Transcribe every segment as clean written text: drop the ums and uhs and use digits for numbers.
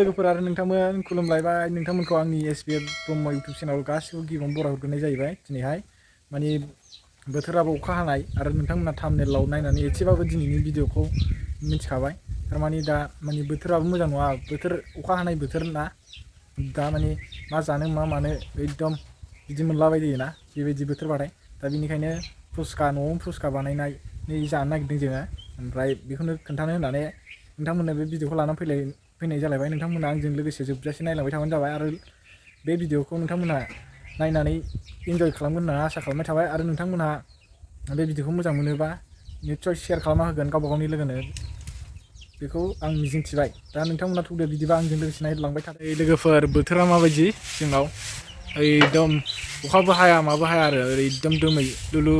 लोगोफोर आरो नोंथांमोन खुलुमलायबाय नोंथांमोनखौ आंनि SBF ब्रह्म इउटुब चेनेल गासिबो गिबियावनो बराय हरग्रोनाय जाहैबाय दिनैहाय माने बोथोराबो अखा हानाय आरो नोंथांमोना थाम्बनेलाव नायनानै एसेबाबो दिनैनि भिडिअखौ मिथिखाबाय थारमाने दा माने बोथोराबो मोजां नङा बोथोर अखा हानाय बोथोर ना दा माने मा जानो मा मानो एकदम बिदि मोनलाबायदोना बेबायदि बोथोरबाथाय दा बेनिखायनो न'आवनो फुसका बानायनाय जानो नागिरदों जोङो ओमफ्राय बेखौनो खोन्थानो होननानै नोंथांमोननो बे भिडिअखौ लानानै फैनाय जालायबाय नोंथांमोना आंजों लोगोसे जोबजासे नायलांबाय थाबानो जाबाय आरो बे भिडिअखौ नोंथांमोना नायनानै इन्जय खालामगोन होनना आसा खालामनाय थाबाय आरो नोंथांमोनहा बे भिडिअखौ मोजां मोनोबा निस्सय शेयार खालामना होगोन गावबा गावनि लोगोनो बेखौ आं मिजिंथिबाय दा नोंथांमोना थौदो बिदिबा आंजों लोगोसे नायलांबाय थादो लोगोफोर बोथोरा माबायदि जोंनाव एकदम अखाबो हाया माबो हाया आरो एकदम दोमै लुलु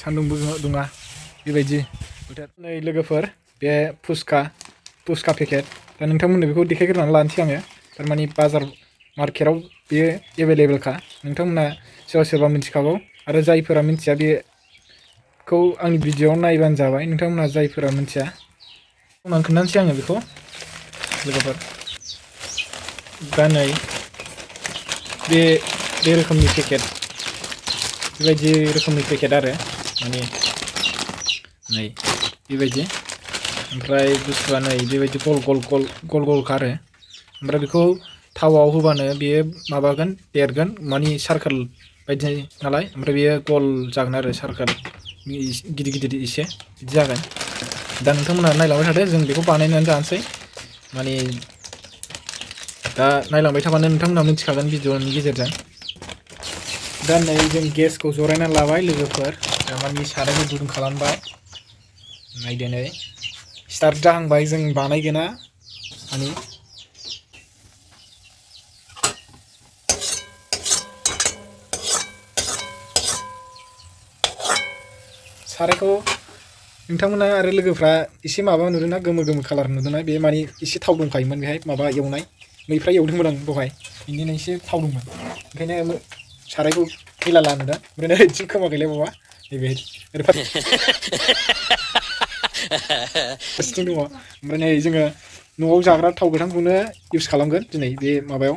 सान्दुंबो दुङा बेबायदि बोथोर नै लोगोफोर बे फुसका पेकेट दा नोंथांमोननो बेखौ देखायग्रोनानै लानोसै आङो थारमाने बाजार मार्केटाव बेयो एभेलेबेलखा नोंथांमोना सोरबा मिथिखागौ आरो जायफोरा मिथिया बेखौ आंनि भिडिअआव नायबानो जाबाय नोंथांमोना जायफोरा मिथिया आं खोन्थानोसै आङो बेखौ लोगोफोर दा नै बे रोखोमनि पेकेट बेबायदि रोखोमनि पेकेट आरो माने नै बेबायदि ओमफ्राय बुस्थुआ नै बेबायदि गल गलखा आरो ओमफ्राय बेखौ थावआव होबानो बेयो माबागोन देरगोन माने सार्कोल बायदि नालाय ओमफ्राय बेयो गल जागोन आरो सार्कोल गिदिर एसे बिदि जागोन दा नोंथांमोना नायलांबाय थादो जों बेखौ बानायनानै जानोसै माने दा नायलांबाय थाबानो नोंथांमोना मिथिखागोन भिडिअनि गेजेरजों दा नै जों गेसखौ जरायनानै लाबाय लोगोफोर माने सारायखौ गुदुं खालामबाय नायदो नै स्टार्ट जाहांबाय जों बानायगोना माने सारायखौ नोंथांमोना आरो लोगोफ्रा एसे माबा नुदोंना गोमो कालार नुदोंना बे माने एसे थाव दंखायोमोन बेहाय माबा एवनाय मैफ्राय एवदोंमोन आं दहाय बिदिनो एसे थाव दंमोन ओंखायनो सारायखौ फैला नुदों ओमफ्राय ओरैथिं खोमा गैलायबावा नैबे फारसेथिं दङ ओमफ्राय नै जोङो न'आव जाग्रा थाव गोथांखौनो इउस खालामगोन दिनै बे माबायाव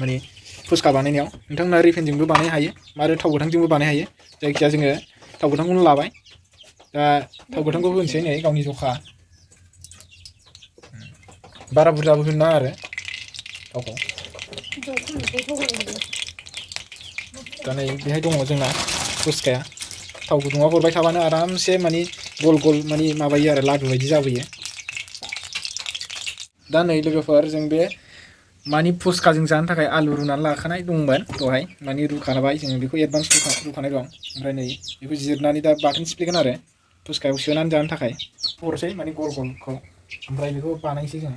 माने फुसका बानायनायाव नोंथांमोना रिफाइनजोंबो बानायनो हायो आरो थाव गोथांजोंबो बानायनो हायो जायखिजाया जोङो थाव गोथांखौनो लाबाय दा थाव गोथांखौ होनोसै नै गावनि जखा बारा बुरजाबो होनो नाङा आरो थावखौ दा नै बेहाय दङ जोंना फुसकाया थाव गुदुङाव हरबाय थाबानो आरामसे माने गल माने माबायो आरो लादु बायदि जाबोयो दा नै लोगोफोर जों बे माने फुसकाजों जानो थाखाय आलु रुनानै लाखानाय दंमोन दहाय माने रुखाबाय जों बेखौ एडभान्स रुखानाय दं ओमफ्राय नै बेखौ जिरनानै दा बाथोन सिफ्लेगोन आरो फुसकायाव सोनानै जानो थाखाय हरसै माने गलखौ ओमफ्राय बेखौ बानायसै जों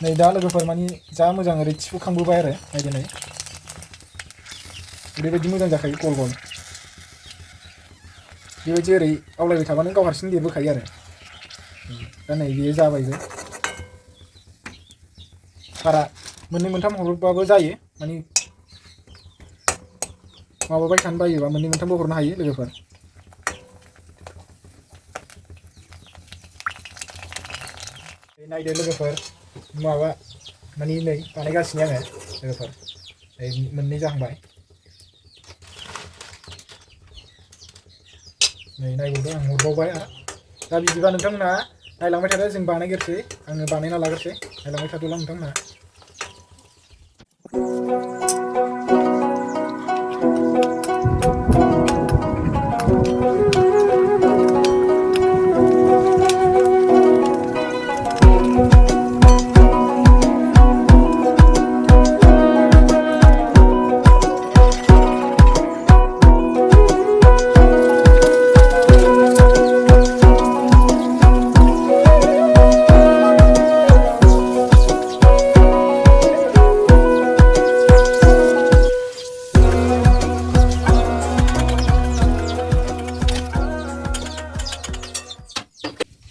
नै दा लोगोफोर माने जा मोजां ओरै थिफुखांबोबाय आरो नायदो नै बेबायदि मोजां जाखायो गल बेबायदि ओरै आवलायबाय थाबानो गाव हारसिं देरबोखायो आरो दा नै बेयो जाबायबो बारा मोननै मोनथाम हरोबाबो जायो माने माबाबाय थानो बायोबा मोननै मोनथामबो हरनो हायो लोगोफोर नायदो लोगोफोर माबा माने नै बानायगासिनो आङो लोगोफोर मोननै जाहांबाय नै नायबावदो आं हरबावबाय दा बिदिबा नोंथांमोना नायलांबाय थादो जों बानायग्रोसै आङो बानायना लाग्रोसै नायलांबाय थादोला नोंथांमोना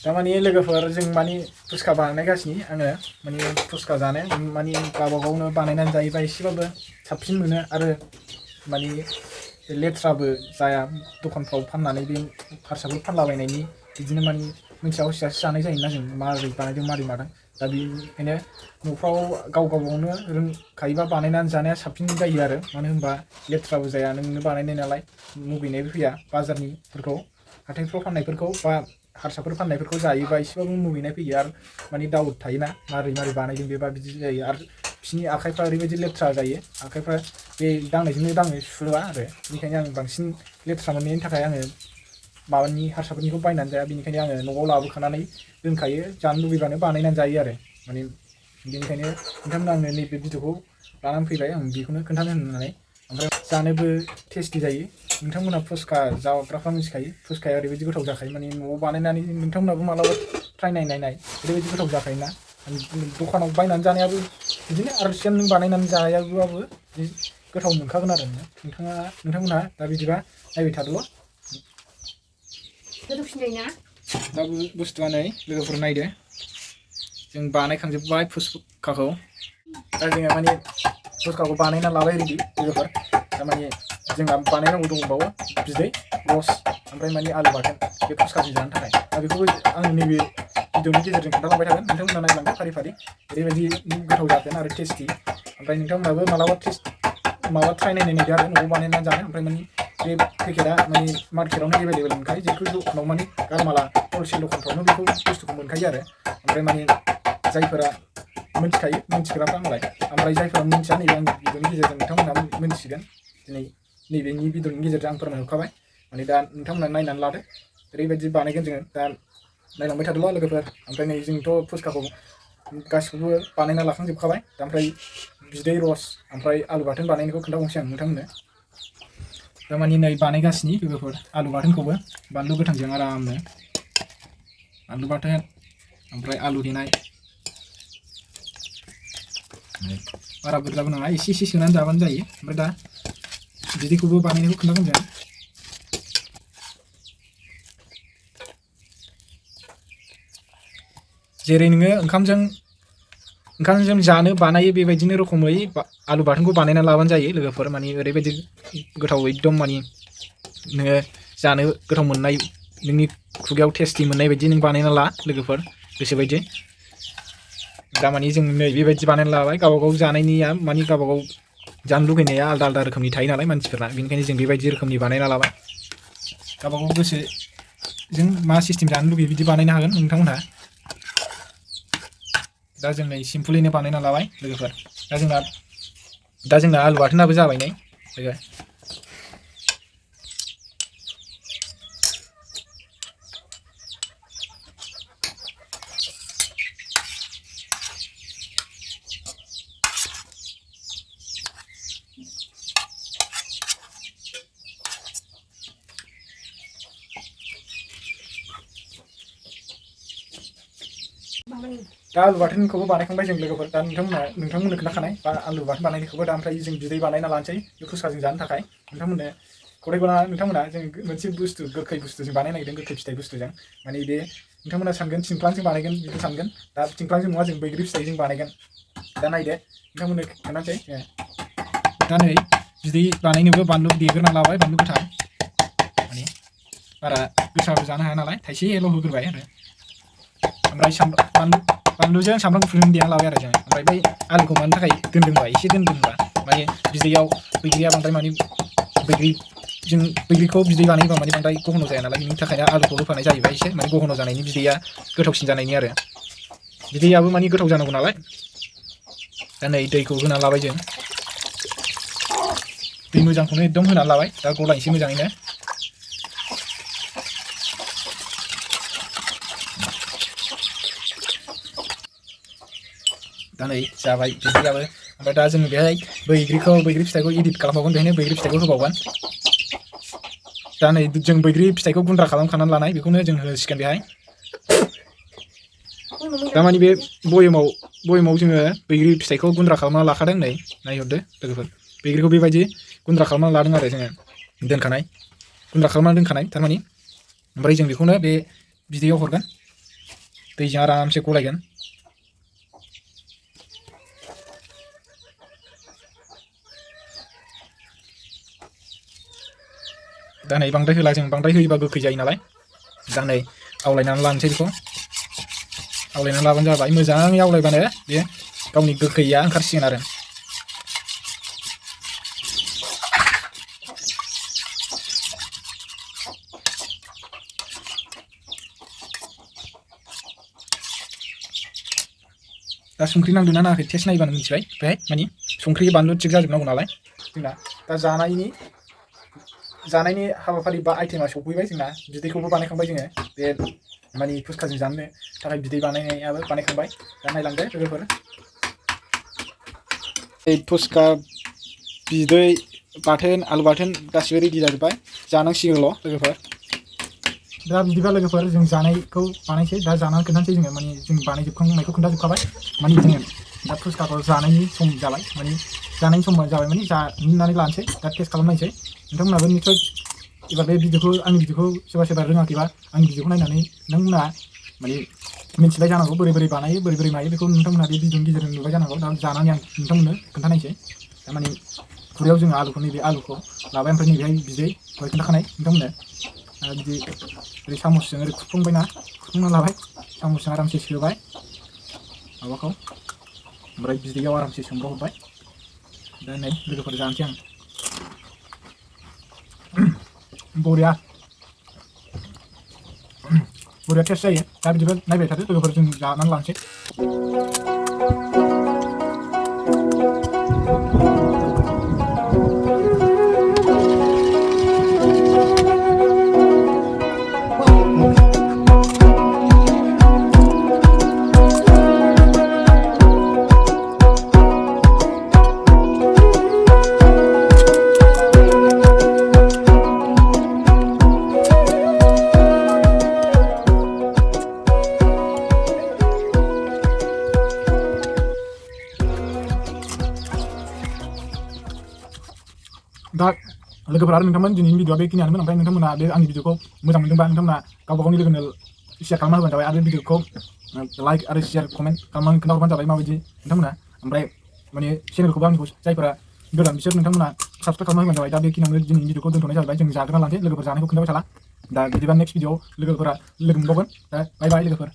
तारमाने लोगोफोर जों माने फुसका बानायगासिनो आङो माने फुसका जानो माने गावबा गावनो बानायनानै जायोबा एसेबाबो साबसिन मोनो आरो माने लेथ्राबो जाया दखानफ्राव फाननानै बे हारसाफोर फानलाबायनायनि बिदिनो माने मिथिया हसियासो जानाय जायोना जों मारै बानायदों मारै मादों दा बेनिखायनो न'फ्राव गाव गावबावनो रोंखायोबा बानायनानै जानाया साबसिन जायो आरो मानो होनबा लेथ्राबो जाया नोंनो बानायनाय नालाय मुगैनायबो फैया बाजारनिफोरखौ हाथायफ्राव फाननायफोरखौ बा हारसाफोर फाननायफोरखौ जायोबा एसेबाबो मुगैनाय फैयो आरो माने दाउट थायोना मारै मारै बानायदों बेबा बिदि जायो आरो बिसोरनि आखाइफ्रा ओरैबायदि लेथ्रा जायो आखाइफ्रा बे दांनायजोंनो दांनो सुवा आरो बेनिखायनो आं बांसिन लेथ्रा मोननायनि थाखाय आङो माबानि हारसाफोरनिखौ बायनानै जाया बेनिखायनो आङो न'आव लाबोखानानै दोनखायो जानो लुबैबानो बानायनानै जायो आरो माने बेनिखायनो नोंथांमोना आंनो नैबे भिडिअखौ लानानै फैबाय आं बेखौनो खोन्थानो होननानै ओमफ्राय जानोबो टेस्टि जायो नोंथांमोना फुसका जाग्राफ्रा मिथिखायो फुसकाया ओरैबायदि गोथाव जाखायो माने न'आव बानायनानै नोंथांमोनाबो मालाबा ट्राइ नायनाय ओरैबायदि गोथाव जाखायोना दखानाव बायनानै जानायाबो बिदिनो आरो सिगां नों बानायनानै जायाबाबो गोथाव मोनखागोन आरो नोंथांमोनहा दा बिदिबा नायबाय थादोल' गोथावसिन जायोना दा बुस्थुआ नै लोगोफोर नायदो जों बानायखांजोब्बाय फुसकाखौ दा जोङो माने फुसकाखौ बानायना लाबाय रेडि लोगोफोर थारमाने जोंहा बानायनांगौ दंबावो बिदै रस ओमफ्राय माने आलु बाथोन बे फुसकाजों जानो थाखाय दा बेखौबो आं नैबे भिडिअनि गेजेरजों खोन्थालांबाय थागोन नोंथांमोना नायलांदो फारि फारि ओरैबायदि गोथाव जागोन आरो टेस्टि ओमफ्राय नोंथांमोनाबो मालाबा माबा ट्राइ नायदो आरो न'आव बानायनानै जानो ओमफ्राय माने बे पेकेटआ माने मार्केटआवनो एभेलेबेल मोनखायो जेखौ दखानाव माने गालामाला हलसेल दखानफ्रावनो बेखौ बुस्थुखौ मोनखायो आरो ओमफ्राय माने जायफोरा मिथिखायो मिथिग्राफ्रा मालाय ओमफ्राय जायफोरा मिथिया नैबे आंनि भिडिअनि गेजेरजों नोंथांमोना मिथिसिगोन दिनै नैबेनि भिडिअनि गेजेरजों आं फोरमायहरखाबाय माने दा नोंथांमोना नायनानै लादो ओरैबायदि बानायगोन जोङो दा नायलांबाय थादोल' लोगोफोर ओमफ्राय नै जोंथ' फुसकाखौ गासिखौबो बानायना लाखांजोबखाबाय ओमफ्राय बिदै रस ओमफ्राय आलु बाथोन बानायनायखौ खोन्थाबावनोसै आं नोंथांमोननो थारमाने नै बानायगासिनो लोगोफोर आलु बाथोनखौबो बानलु गोथांजों आरामनो बानलु बाथोन ओमफ्राय आलु देनाय बारा बुरजाबो नाङा एसे एसे सोनानै जाबानो जायो ओमफ्राय दा बिदैखौबो बानायनायखौ खोन्थागोन जों जेरै नोङो ओंखामजों जानो बानायो बेबायदिनो रोखोमै आलु बाथोनखौ बानायना लाबानो जायो लोगोफोर माने ओरैबायदि गोथाव एकदम माने नोङो जानो गोथाव मोननाय नोंनि खुगायाव टेस्टि मोननाय बायदि नों बानायना ला लोगोफोर गोसोबायदि दा माने जों नै बेबायदि बानायना लाबाय गावबागाव जानायनिया माने गावबागाव जानो लुगैनाया आलदा आलदा रोखोमनि थायो नालाय मानसिफोरना बेनिखायनो जों बेबायदि रोखोमनि बानायना लाबाय गावबागाव गोसोजों मा सिस्टेम जानो लुगैयो बिदि बानायनो हागोन नोंथांमोनहा दा जों नै सिम्पलैनो बानायना लाबाय लोगोफोर दा जोंना आलु बाथोनाबो जाबाय नै लोगो दा आलु बाथोनखौबो बानायखांबाय जों लोगोफोर दा नोंथांमोननो खोन्थाखानाय बा आलु बाथोन बानायनायखौबो दा ओमफ्राय जों बिदै बानायना लानोसै बे फुसकाजों जानो थाखाय नोंथांमोना जों मोनसे बुस्थु गोखै बुस्थुजों बानायनो नागिरदों गोखै फिथाइ बुस्थुजों माने बे नोंथांमोना सानगोन थिंख्लांजों बानायगोन बिदि सानगोन दा थिंख्लांजों नङा जों बैग्रि फिथाइजों बानायगोन दा नायदो नोंथांमोननो खोन्थानोसै दा नै बिदै बानायनोबो बानलु देग्रोना लाबाय बानलु गोथां माने बारा गोसाबो जानो हाया नालाय थाइसेल' होग्रोबाय आरो ओमफ्राय बानलुजों सामब्राम गुफुरजों देना लाबाय आरो जों ओमफ्राय बै आलुखौ मानो थाखाय दोनदोंबा एसे दोनदोंबा माने बिदैयाव बैग्रिया बांद्राय माने बैग्रिखौ बिदै बानायोबा माने बांद्राय गहन' जाया नालाय बिनि थाखायनो आलुखौ होफानाय जाहैबाय एसे माने गहन' जानायनि बिदैया गोथावसिन जानायनि आरो बिदैयाबो माने गोथाव जानांगौ नालाय दा नै दैखौ होना लाबाय जों दै मोजांखौनो एकदम होनानै लाबाय दा गलायनोसै मोजाङैनो दा नै जाबाय बिदैयाबो ओमफ्राय दा जोङो बेहाय बैग्रि फिथाइखौ एडिट खालामबावगोन बेहायनो बैग्रि फिथाइखौ होबावगोन दा नै जों बैग्रि फिथाइखौ गुन्द्रा खालामखानानै लानाय बेखौनो जों होसिगोन बेहाय दामानि बे बयेमाव जोङो बैग्रि फिथाइखौ गुन्द्रा खालामना लाखादों नै नायहरदो लोगोफोर बैग्रिखौ बेबायदि गुन्द्रा खालामना लादों आरो जोङो गुन्द्रा खालामना दोनखानाय थारमानि ओमफ्राय जों बेखौनो बे बिदैयाव हरगोन दैजों आरामसे गलायगोन दा नै बांद्राय होला जों बांद्राय होयोबा गोखै जायो नालाय दा नै आवलायनानै लानोसै बेखौ आवलायनानै लाबानो जाबाय मोजाङै आवलायबानो बे गावनि गोखैया ओंखारसिगोन आरो दा संख्रि नांदोंना नाङाखै टेस्ट नायबानो मिथिबाय बेहाय मानि संख्रि बानलु थिग जाजोबनांगौ नालाय जोंना दा जानायनि हाबाफारि बा आइटेमा सफैबाय जोंना बिदैखौबो बानायखांबाय जोङो बे मानि फुसखाजों जानो थाखाय बिदै बानायनायाबो बानायखांबाय दा नायलांदो लोगोफोर फुसखा बिदै बाथोन आलु बाथोन गासिबो रेडि जाजोब्बाय जानांसिगोनल' लोगोफोर दा बिदिबा लोगोफोर जों जानायखौ बानायसै दा जानानै खोन्थानोसै जोङो माने जों बानायजोबखांनायखौ खोन्थाजोबखाबाय माने जोङो दा फुसखाखौ जानायनि सम जाबाय माने जानायनि सम जाबाय माने जानानै लानोसै दा टेस्ट खालामनायसै नोंथांमोनाबो निस्सय एबा बे भिडिअखौ आंनि भिडिअखौ सोरबा रोङाखैबा आंनि भिडिअखौ नायनानै नोंथांमोना माने मिथिबाय जानांगौ बोरै बानायो बोरै मायो बेखौ नोंथांमोना बे भिडिअनि गेजेरजों नुबाय जानांगौ दा जानानै आं नोंथांमोननो खोन्थानायसै थारमाने खुरैयाव जोङो आलुखौ नैबे आलुखौ लाबाय ओमफ्राय नैबेहाय बिदै दहाय खोन्थाखानाय नोंथांमोननो बिदि ओरै सामसजों ओरै खुरफ्लंना लाबाय सामसजों आरामसे सोबाय माबाखौ ओमफ्राय बिदैयाव आरामसे सोमब्रहरबाय दा नै लोगोफोर जानोसै आं बरिया टेस्ट जायो दा बिदिबा नायबाय थादो लोगोफोर जों जानानै लानोसै दा लोगोफोर आरो नोंथांमोन दिनैनि भिडिअआ बेखिनियानोमोन ओमफ्राय नोंथांमोना बे आंनि भिडिअखौ मोजां मोनदोंबा नोंथांमोना गावबा गावनि लोगोनो शेयार खालामना होबानो जाबाय आरो भिडिअखौ लाइक आरो शेयार कमेन्ट खालामनानै खोन्थाहरबानो जाबाय माबायदि नोंथांमोना ओमफ्राय माने चेनेलखौबो आंनिखौ जायफोरा गोदान बिसोर नोंथांमोना साबसक्राइब खालामना होबानो जाबाय दा बेखिनियावनो दिनैनि भिडिअखौ दोनथ'नाय जाबाय जों जाग्रोना लानोसै लोगोफोर जानायखौ खोन्थाबाय थाला दा बिदिबा नेक्स्ट भिडिअआव लोगोफोरा लोगो मोनबावगोन दा बाय बाय लोगोफोर।